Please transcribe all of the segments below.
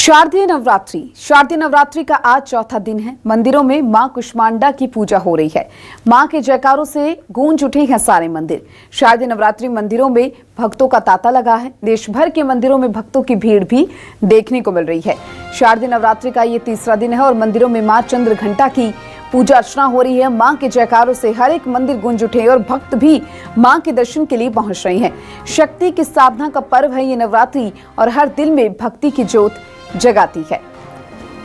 शारदीय नवरात्रि का आज चौथा दिन है। मंदिरों में मां कुष्मांडा की पूजा हो रही है। मां के जयकारों से गूंज उठे हैं सारे मंदिर। शारदीय नवरात्रि मंदिरों में भक्तों का तांता लगा है। देश भर के मंदिरों में भक्तों की भीड़ भी देखने को मिल रही है। शारदीय नवरात्रि का ये तीसरा दिन है और मंदिरों में मां चंद्र घंटा की पूजा अर्चना हो रही है। मां के जयकारों से हर एक मंदिर गूंज उठे और भक्त भी मां के दर्शन के लिए पहुंच रहे हैं। शक्ति की साधना का पर्व है ये नवरात्रि और हर दिल में भक्ति की ज्योत जगाती है।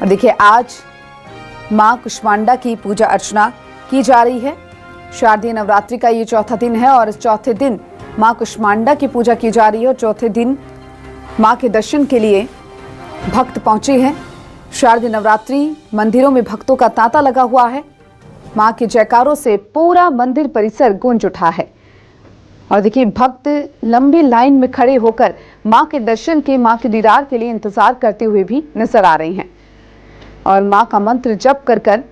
और देखिए, आज मां कुष्मांडा की पूजा अर्चना की जा रही है। शारदीय नवरात्रि का ये चौथा दिन है और चौथे दिन मां कुष्मांडा की पूजा की जा रही है और चौथे दिन मां के दर्शन के लिए भक्त पहुंचे हैं। शारदीय नवरात्रि मंदिरों में भक्तों का तांता लगा हुआ है। मां के जयकारों से पूरा मंदिर परिसर गूंज उठा है और देखिए, भक्त लंबी लाइन में खड़े होकर मां के दर्शन के, मां के दीदार के लिए इंतजार करते हुए भी नजर आ रहे हैं और मां का मंत्र जप कर कर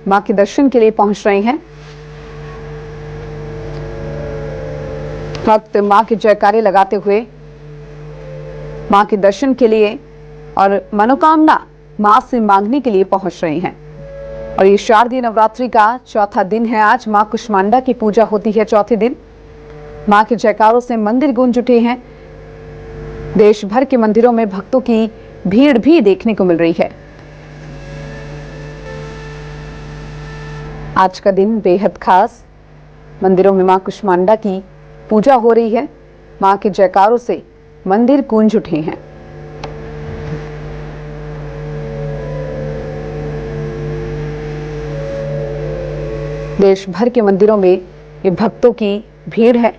मां के दर्शन के लिए पहुंच रहे हैं। भक्त मां के जयकारे लगाते हुए मां के दर्शन के लिए और मनोकामना मां से मांगने के लिए पहुंच रहे हैं। और ये शारदीय नवरात्रि का चौथा दिन है। आज मां कुष्मांडा की पूजा होती है चौथे दिन। मां के जयकारों से मंदिर गूंज उठे हैं। देश भर के मंदिरों में भक्तों की भीड़ भी देखने को मिल रही है। आज का दिन बेहद खास। मंदिरों में मां कुष्मांडा की पूजा हो रही है। मां के जयकारों से मंदिर गूंज उठे हैं। देश भर के मंदिरों में ये भक्तों की भीड़ है।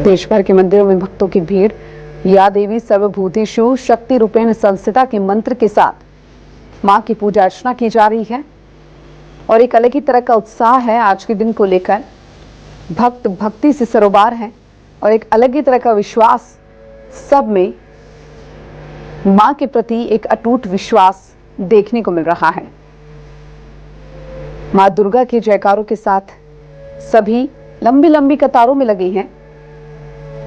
देश भर के मंदिरों में भक्तों की भीड़ या देवी सर्वभूतेषु शक्ति रूपेण संस्थिता के मंत्र के साथ मां की पूजा अर्चना की जा रही है और एक अलग ही तरह का उत्साह है आज के दिन को लेकर। भक्त भक्ति से सरोबार है और एक अलग ही तरह का विश्वास सब में मां के प्रति एक अटूट विश्वास देखने को मिल रहा है। मां दुर्गा के जयकारों के साथ सभी लंबी लंबी कतारों में लगे हैं,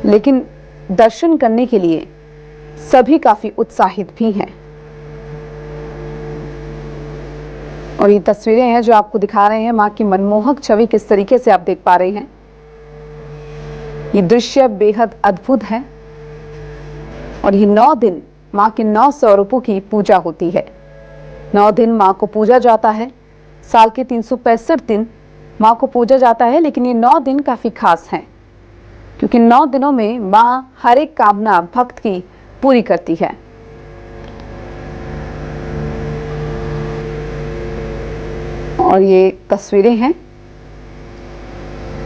लेकिन दर्शन करने के लिए सभी काफी उत्साहित भी हैं। और ये तस्वीरें हैं जो आपको दिखा रहे हैं। मां की मनमोहक छवि किस तरीके से आप देख पा रहे हैं। ये दृश्य बेहद अद्भुत है और ये 9 दिन मां के 9 स्वरूपों की पूजा होती है। 9 दिन मां को पूजा जाता है। साल के 365 दिन मां को पूजा जाता है, लेकिन ये 9 दिन काफी खास हैं क्योंकि 9 दिनों में मां हर एक कामना भक्त की पूरी करती है। और ये तस्वीरें हैं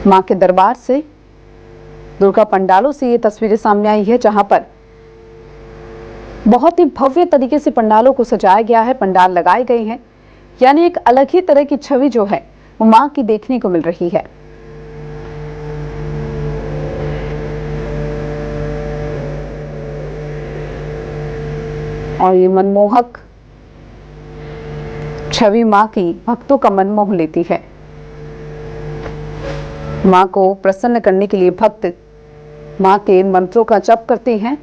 मां के दरबार से, दुर्गा पंडालों से ये तस्वीरें सामने आई है, जहां पर बहुत ही भव्य तरीके से पंडालों को सजाया गया है। पंडाल लगाए गए हैं, यानी एक अलग ही तरह की छवि जो है वो मां की देखने को मिल रही है। और ये मनमोहक छवि मां की भक्तों का मन मोह लेती है। मां को प्रसन्न करने के लिए भक्त मां के मंत्रों का जप करते हैं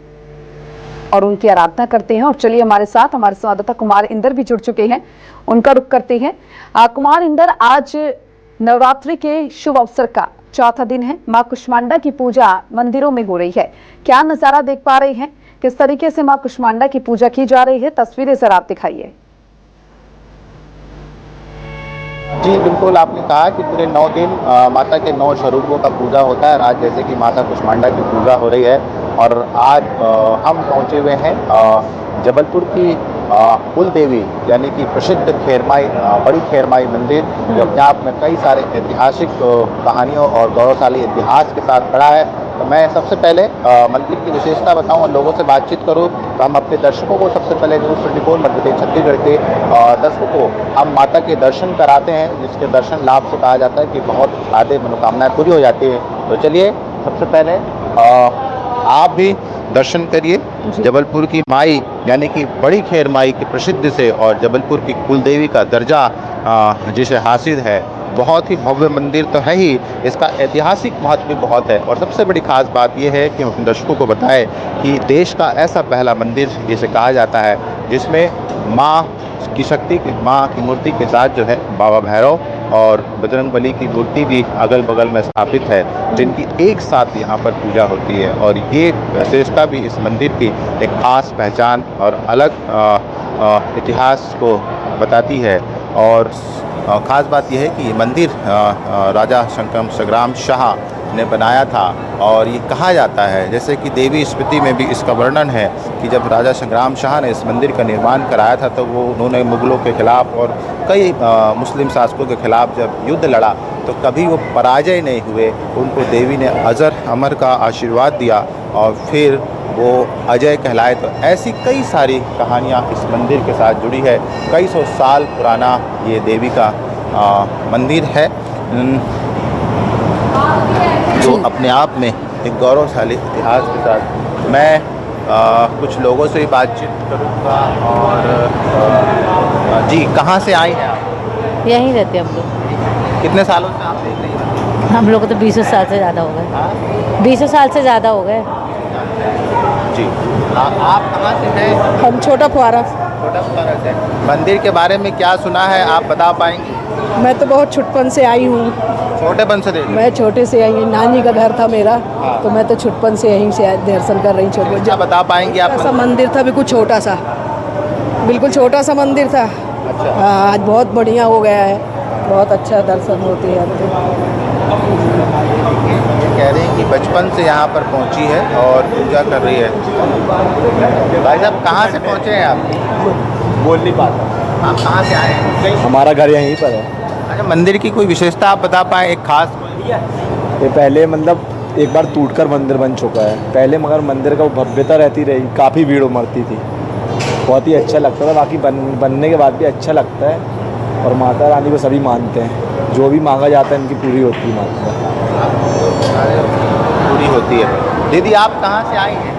और उनकी आराधना करते हैं। और चलिए, हमारे साथ हमारे संवाददाता कुमार इंदर भी जुड़ चुके हैं, उनका रुख करते हैं। कुमार इंदर, आज नवरात्रि के शुभ अवसर का चौथा दिन है। मां कुष्मांडा की पूजा मंदिरों में हो रही है। क्या नजारा देख पा रहे हैं, किस तरीके से मां कुष्मांडा की पूजा की जा रही है? तस्वीरें जरा आप दिखाइए। जी बिल्कुल, आपने कहा कि पूरे 9 दिन माता के 9 स्वरूपों का पूजा होता है। और आज जैसे कि माता कुष्मांडा की पूजा हो रही है और आज हम पहुंचे हुए हैं जबलपुर की कुल देवी यानी कि प्रसिद्ध खेरमाई, बड़ी खेरमाई मंदिर, जो अपने आप में कई सारे ऐतिहासिक कहानियों और गौरवशाली इतिहास के साथ खड़ा है। तो मैं सबसे पहले मंदिर की विशेषता बताऊं और लोगों से बातचीत करूं, तो हम अपने दर्शकों को सबसे पहले न्यूज़ 24 मध्य प्रदेश छत्तीसगढ़ के दर्शकों को हम माता के दर्शन कराते हैं, जिसके दर्शन लाभ से कहा जाता है कि बहुत आधे मनोकामनाएं पूरी हो जाती है। तो चलिए, सबसे पहले आप भी दर्शन करिए जबलपुर की माई यानी कि बड़ी खेर माई की प्रसिद्ध से और जबलपुर की कुलदेवी का दर्जा जिसे हासिल है, बहुत ही भव्य मंदिर तो है ही, इसका ऐतिहासिक महत्व भी बहुत है। और सबसे बड़ी खास बात यह है कि हम अपने दर्शकों को बताएं कि देश का ऐसा पहला मंदिर जिसे कहा जाता है जिसमें माँ की शक्ति, माँ की मूर्ति के साथ जो है बाबा भैरव और बजरंगबली की मूर्ति भी अगल बगल में स्थापित है, जिनकी एक साथ यहाँ पर पूजा होती है। और ये विशेषता भी इस मंदिर की एक खास पहचान और अलग इतिहास को बताती है। और ख़ास बात यह है कि ये मंदिर राजा संग्राम शाह ने बनाया था। और ये कहा जाता है, जैसे कि देवी स्मृति में भी इसका वर्णन है कि जब राजा संग्राम शाह ने इस मंदिर का निर्माण कराया था तो उन्होंने मुग़लों के ख़िलाफ़ और कई मुस्लिम शासकों के ख़िलाफ़ जब युद्ध लड़ा तो कभी वो पराजय नहीं हुए। उनको देवी ने अजर अमर का आशीर्वाद दिया और फिर वो अजय कहलाए। तो ऐसी कई सारी कहानियाँ इस मंदिर के साथ जुड़ी है। कई सौ साल पुराना ये देवी का मंदिर है, जो अपने आप में एक गौरवशाली इतिहास के साथ। मैं कुछ लोगों से भी बातचीत करूँगा। और जी, कहाँ से आई हैं आप? यहीं रहते हम लोग। कितने सालों से आप देख रही हैं? हम लोग को तो 20 साल से ज़्यादा हो गए। 20 साल से ज़्यादा हो गए जी। आप कहाँ से हैं? हम छोटा फुआरा। छोटा फुआरा से। मंदिर के बारे में क्या सुना है, आप बता पाएंगी? मैं तो बहुत छुटपन से आई हूँ। छोटेपन से देख? मैं छोटे से आई हूँ, नानी का घर था मेरा। हाँ। तो मैं तो छुटपन से यहीं से दर्शन कर रही हूँ। क्या बता पाएंगी आप? ऐसा मंदिर था, बिल्कुल छोटा सा, बिल्कुल छोटा सा मंदिर था। अच्छा। हाँ, आज बहुत बढ़िया हो गया है, बहुत अच्छा दर्शन होते हैं। कह रही हैं कि बचपन से यहाँ पर पहुँची है और पूजा कर रही है। भाई साहब, कहाँ से पहुँचे हैं आप? बोल नहीं पाता। आप कहाँ से आए हैं? हमारा घर यहीं पर है। अच्छा, मंदिर की कोई विशेषता आप बता पाएँ, एक खास? ये पहले मतलब एक बार टूटकर मंदिर बन चुका है पहले, मगर मंदिर का भव्यता रहती रही, काफ़ी भीड़ उमड़ती थी, बहुत ही अच्छा लगता था। बाकी बनने के बाद भी अच्छा लगता है। और माता रानी को सभी मानते हैं, जो भी मांगा जाता है इनकी पूरी होती है, माता पूरी होती है। दीदी, आप कहाँ से आई हैं?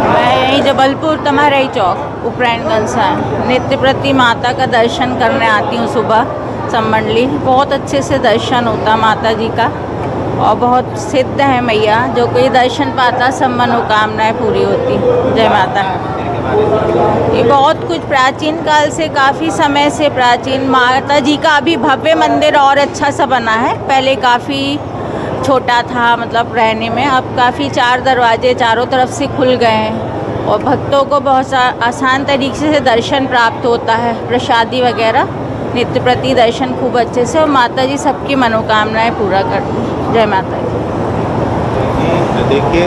मैं यहीं जबलपुर तमारई चौक उपरायणगंज से नित्य प्रति माता का दर्शन करने आती हूँ। सुबह सम्मंडली बहुत अच्छे से दर्शन होता माता जी का, और बहुत सिद्ध है मैया, जो कोई दर्शन पाता सब मनोकामनाएं पूरी होती। जय माता। ये बहुत कुछ प्राचीन काल से, काफ़ी समय से प्राचीन माता जी का अभी भव्य मंदिर और अच्छा सा बना है। पहले काफ़ी छोटा था, मतलब रहने में, अब काफ़ी 4 दरवाजे चारों तरफ से खुल गए हैं और भक्तों को बहुत आसान तरीके से दर्शन प्राप्त होता है। प्रसादी वगैरह नित्य प्रति दर्शन खूब अच्छे से, और माता जी सबकी मनोकामनाएं पूरा करती हैं। जय माता दी। देखिए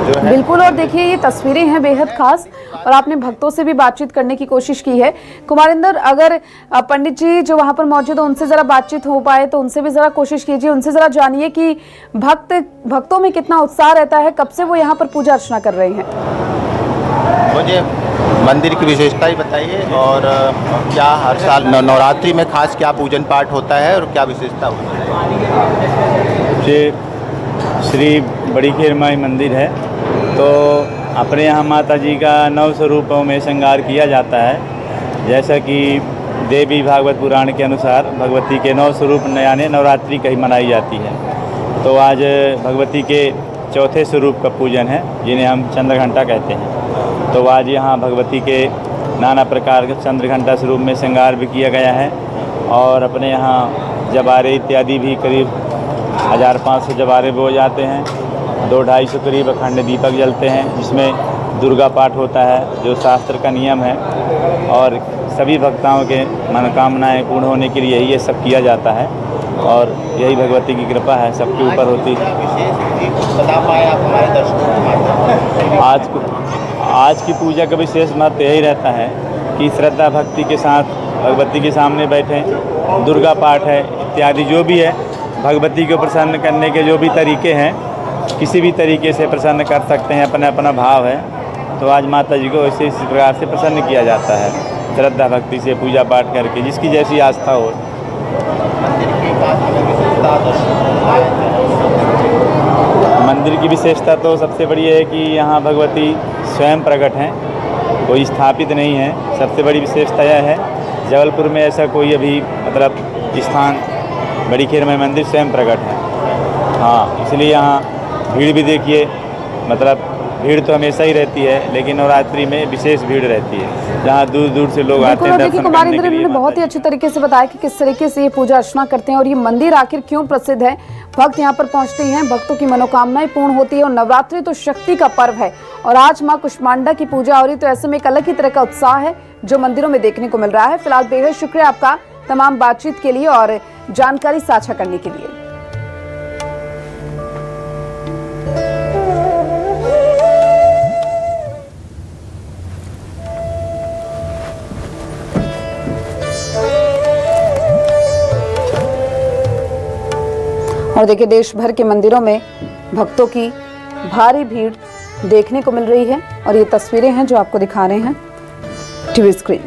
जो है, बिल्कुल। और देखिए, ये तस्वीरें हैं बेहद खास, और आपने भक्तों से भी बातचीत करने की कोशिश की है। कुमारिंदर, अगर पंडित जी जो वहां पर मौजूद है उनसे जरा बातचीत हो पाए तो उनसे भी जरा कोशिश कीजिए, उनसे जरा जानिए कि भक्तों में कितना उत्साह रहता है, कब से वो यहाँ पर पूजा अर्चना कर रहे हैं। मुझे मंदिर की विशेषता ही बताइए, और क्या हर साल नवरात्रि में खास क्या पूजन पाठ होता है और क्या विशेषता होती है? ये श्री बड़ी खेर माई मंदिर है, तो अपने यहाँ माता जी का 9 स्वरूपों में श्रृंगार किया जाता है। जैसा कि देवी भागवत पुराण के अनुसार भगवती के 9 स्वरूप यानी नवरात्रि कहीं मनाई जाती है। तो आज भगवती के चौथे स्वरूप का पूजन है, जिन्हें हम चंद्रघंटा कहते हैं। तो आज यहाँ भगवती के नाना प्रकार के चंद्रघंटा स्वरूप में श्रृंगार भी किया गया है। और अपने यहाँ जबारे इत्यादि भी करीब 1500 जबारे भी हो जाते हैं। 200-250 करीब अखंड दीपक जलते हैं, जिसमें दुर्गा पाठ होता है, जो शास्त्र का नियम है। और सभी भक्ताओं के मनोकामनाएं पूर्ण होने के लिए ये सब किया जाता है, और यही भगवती की कृपा है, सबके ऊपर होती है। बता पाए आप हमारे दर्शकों को? आज की पूजा का विशेष महत्व यही रहता है कि श्रद्धा भक्ति के साथ भगवती के सामने बैठें। दुर्गा पाठ है इत्यादि जो भी है, भगवती को प्रसन्न करने के जो भी तरीके हैं, किसी भी तरीके से प्रसन्न कर सकते हैं, अपना अपना भाव है। तो आज माता जी को इसी प्रकार से प्रसन्न किया जाता है, श्रद्धा भक्ति से पूजा पाठ करके, जिसकी जैसी आस्था हो। मंदिर की विशेषता तो सबसे बड़ी है कि यहाँ भगवती स्वयं प्रकट हैं, कोई स्थापित नहीं है। सबसे बड़ी विशेषता यह है, जबलपुर में ऐसा कोई अभी मतलब स्थान बड़ी खीरमाई मंदिर स्वयं प्रकट है। हाँ, इसलिए यहाँ भीड़ भी देखिए, मतलब भीड़ तो हमेशा ही रहती है, लेकिन नवरात्रि में विशेष भीड़ रहती है, जहाँ दूर दूर से लोग आते बिल्कुल। हैं और देखिए दर्शन कुमार करने इंद्र के लिए। ने बहुत ही अच्छे तरीके से बताया कि किस तरीके से ये पूजा अर्चना करते हैं और ये मंदिर आखिर क्यों प्रसिद्ध है। भक्त यहाँ पर पहुंचते हैं, भक्तों की मनोकामनाएं पूर्ण होती है और नवरात्रि तो शक्ति का पर्व है और आज माँ कुष्मांडा की पूजा हो रही, तो ऐसे में एक अलग ही तरह का उत्साह है जो मंदिरों में देखने को मिल रहा है। फिलहाल बेहद शुक्रिया आपका तमाम बातचीत के लिए और जानकारी साझा करने के लिए। और देखिए देश भर के मंदिरों में भक्तों की भारी भीड़ देखने को मिल रही है और ये तस्वीरें हैं जो आपको दिखा रहे हैं टीवी स्क्रीन।